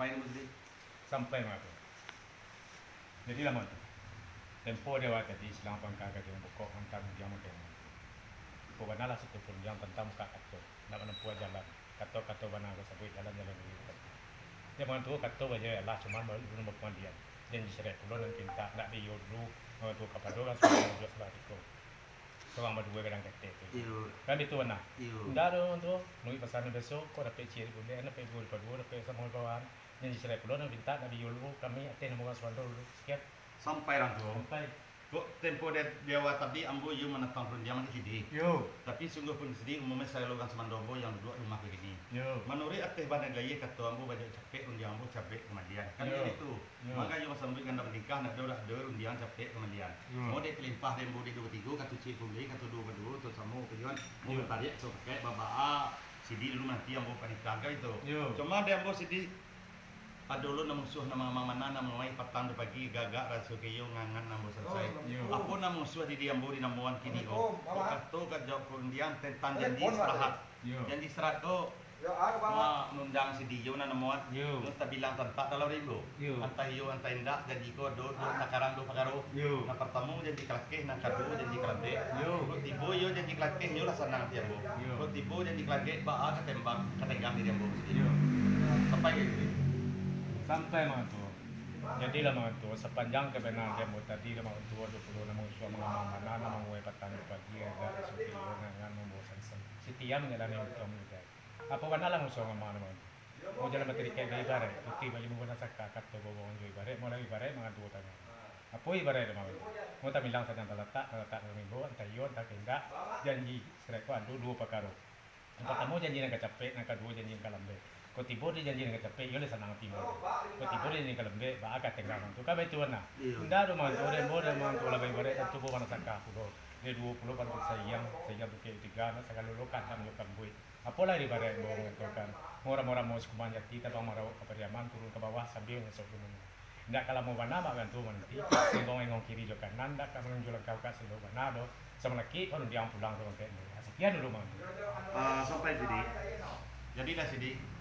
sampai ni mesti sampai mana tu. Jadi lama tu. Tempo dia waktu di Islam pangkal dia pokok hantar dia makan. Pokoknya lah satu pun yang tentang muka kato, nak menempuh jalan. Kato mana aku sebut jalan-jalan ini. Dia mana tu kato aja lah cuma belum berpendidikan. Dan diseret pulau dan pinta nak diyo dulu. Mana tu kapadoran semua jual sebatiku. Seorang berdua kadang kete tu. Kan itu mana? Ndak ada tu. Nui pesan besok kau dapat ciri boleh, dapat dua dapat sama kawan. Yang diseret pulau dan pinta nak diyo dulu. Kami aten nama swaldo dulu. Sekian. Sampai orang tu. Sampai. Kok tempo dia tadi ambo you menentang perundangan di sini. Yo. Tapi sungguh pun sedih umumnya saya logan semandobo yang duduk rumah begini. Yo. Menurut aktif bandar gaya kata ambo banyak capek undian ambo capek kemudian. Kan itu. Maka you sambil ganda menikah nak ada undian capek kemudian. Mau dia kelimpah dia ambo di 23 katu cik pulih katu 22 tu sama tujuan mau tarik so pakai babaa sidi dulu nanti ambo panikah itu. Cuma dia ambo sidi padolo na musuh na mga mamana na mga patang do pagi gagak raso kayo ngangan na mo selesai. Apo na musuh di diambo di namuan kini ko. Kato ka jawab kurundian tentang janji istirahat. Janji istirahat ko nundang si Dio na namuan. Nung tabilang tanpa dalam ribu. Antay iyo antay ndak janji ko do nakarang do pagaro. Na pertemu janji kalakeh na kado janji kalate. Ko tibo yo janji kalakeh yo rasa nang tiambo. Ko tibo janji kalakeh baa katembak katenggang di diambo. Sampai gitu. Sampai mga tu. Jadi lah mga tu sepanjang kebenaran dia mau tadi lah mga tu 20 na mga suwa mga mamana na mga uwe patang pagi agak suki yo ngan membosan sen. Setiam ngalani utang ni. Apa wana lang suwa mga mga. Mo jalan materi kay ibare. Uti bali mo na sakka katto bobo ngi ibare mo lang ibare mga tu tanya. Apo ibare mga. Mo ta bilang sa talata ng minggo antayon ta kinda janji sereko adu dua pakaro. Ang pertama janji na kacapek, ang kedua janji na kalambe. Kau tibo dia janji dengan capek, yo le sanang timur. Kau tibo dia janji kalembe, ba agak tenggang tu. Kabe tu na. Nda do man tu man tu labai bare tu bo wana sakka pulo. Dia 20 pan sayang tu ke tiga na sakalo lokan ham yo kambui. Apola di bare bo kan. Mora-mora mo skuman yati ta bang mara kapariaman turun ke bawah sambil ngesok gunung. Nda kala mo bana ba tu nanti. Ngong kiri jo kanan nda ka menjual kau ka selo bana do. Sama laki on diam pulang tu ke. Sekian dulu man. Sampai sini. Jadilah sini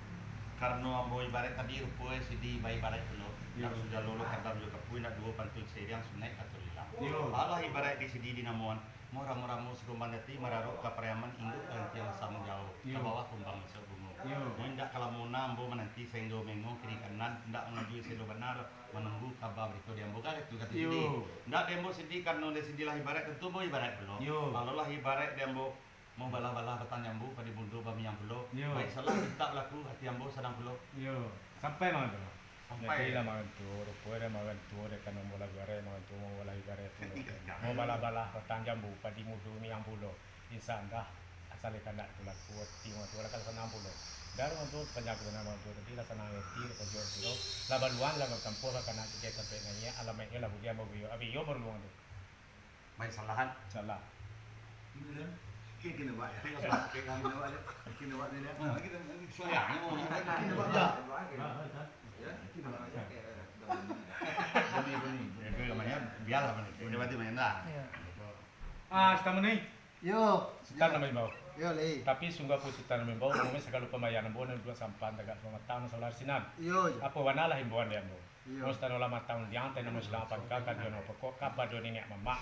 karena ambo ibarat tadi rupoe sidi bayi barat dulu yang sudah lolo kadang juga kapui nak dua pantul seriang sunai atau lila. Allah ibarat di sidi di namuan murah-murah mu seguman dati mararok kapriaman induk yang sama jauh ke bawah kumbang masuk gunung. Mendak kalau mau nambo menanti sendo mengong kiri kanan ndak menuju sendo benar menunggu kabar itu dia ambo kan itu kata sidi. Ndak dembo sidi karena di sidi lah ibarat tentu mau ibarat dulu. Kalau lah ibarat dembo mau balah-balah petang jambu pada bundu bami yang pulau. Baik salah kita laku hati jambu sedang pulau. Sampai mana tu? Sampai. Jadi lah mana tu, rupa dia mana tu, dia kan mau lagare, mana tu mau lagare tu. Mau balah-balah petang jambu pada bundu mi yang pulau. Insan dah asal ikan nak tu laku hati mana tu lakukan senang pulau. Dari untuk penjaga nama tu, jadi lah senang hati, penjual pulau. Lah baluan lah kampung lah kena kita sampai nanya alamatnya lah bukan mau bio, abi yo berluang tu. Baik salahan. Salah. Kena buat. Kena buat ni dia. Kita sayang mau kena buat dah. Ya. Beni. Itu namanya biarlah beni. Ini berarti main dah. Setahun ni. Yo. Setahun namanya bau. Yo le. Tapi sungguh pun setahun namanya bau. Mungkin segala pembayaran bau dan dua sampan dekat 5 tahun solar sinan. Yo. Apa warna lah himbauan dia bau. Mesti dalam 5 tahun yang tenang mesti lapan kakak dia nak pokok kabar dia ni mama.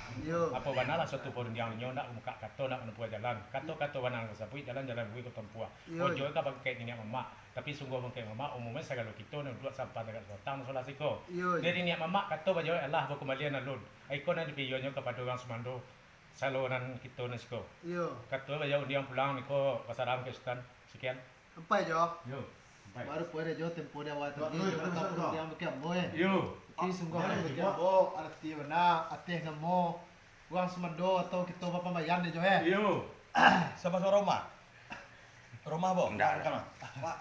Apa warna lah satu pun yang nyonak muka kato nak menempuh jalan. Kato warna nggak sapui jalan-jalan gue ke tempuh. Ojo ka pakai ni mama. Tapi sungguh pakai mama umumnya segala kita nak dua sampan dekat 2 tahun solar siko. Jadi ni mama kato baju Allah berkembalian alun. Ikon nanti piyonyo kepada orang semando. Saluran kita nasiko. Kato baju dia pulang niko pasaran ke stan. Sekian. Sampai jo. Yo. Baru puede yo tempo de waktu ni yo tak perlu dia makan boy. Yo. Ini sungguh makan bo arti mana ateh namo uang semendo atau kita apa pembayaran de jo Yo. Sama Roma. Roma bo. Enggak. Pak.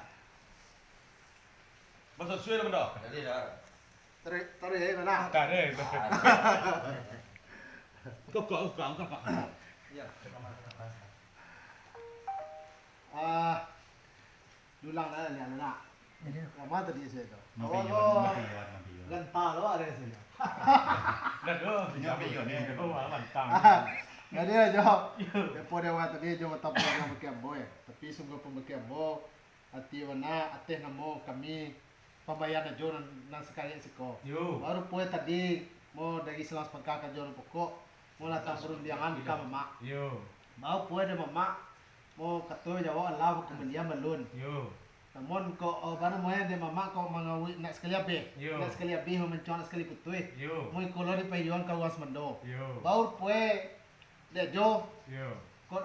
Masuk suai benda. Jadi dah. Tarik mana? Tak ada. Kau. Ya. Dulang lah lihat nak. Lama tadi saya tu. Mampir. Ganta lo ada saya. Dah tu. Mampir ni. Oh, mantap. Jadi lah jo. Depo dia waktu tadi jo mata makan boy. Tapi sungguh pemakan bo. Hati wana ateh namo kami pembayaran jo nan sekali siko. Yo. Baru poe tadi mau dari selang sepengkak jo pokok mau latang perundangan ka mama. Yo. Mau poe de mama mau katoi jawa Allah kemudian melun. Yo. Namun ko baru moe de mama ko mangawi nak sekali abe. Yo. Nak sekali abe mau mencon sekali putui. Yo. Mau ko di payuan ka was mendo. Yo. Baru poe de jo Yo. ko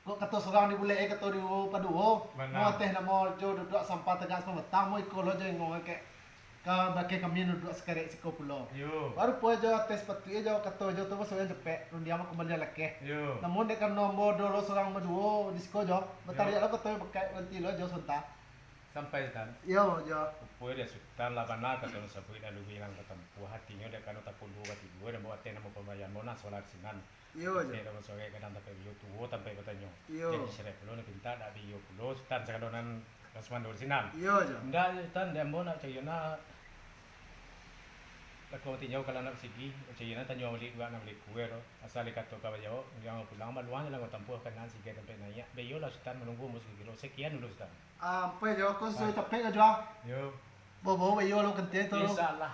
kok kato sorang di bule kato di paduo Benar. mo teh na mo jo duduk sampai tegas pemetang mo ikolo jo ngomong ke bake kami duduk sekarek siko pulo Yo. baru poe jo tes patu jo kato jo tu soalnya cepet rundia mo kembali leke Yo. namun dekan nomor dolo sorang maduo di siko jo betari lo kato pakai nanti lo jo sonta Sampai tan. yo jo Puede dia sultan labanan kata nu sabui lalu bilang kata puah hatinya dia kan tak puluh kati gue dan bawa tena mau pembayaran mona solar sinan. yo jo Dia dapat soalnya kadang tapi yo tuh sampai katanya. Yo. Jadi serep pulau nak pinta dak di yo pulau sultan sekarang kasman dulu sinan. yo jo Ndak sultan dia mau nak cayana. Kalau tinjau kalau nak sigi, cayana tanya beli gua nak beli kue lo. Asal kata kau jauh, dia mau pulang maluan jalan kau tempuh kan nanti kita sampai nanya. Beyo lah sultan menunggu musuh kilo sekian dulu sultan. poe jo ko so cepet jo Yo. bobo yo lo kente to Insyaallah.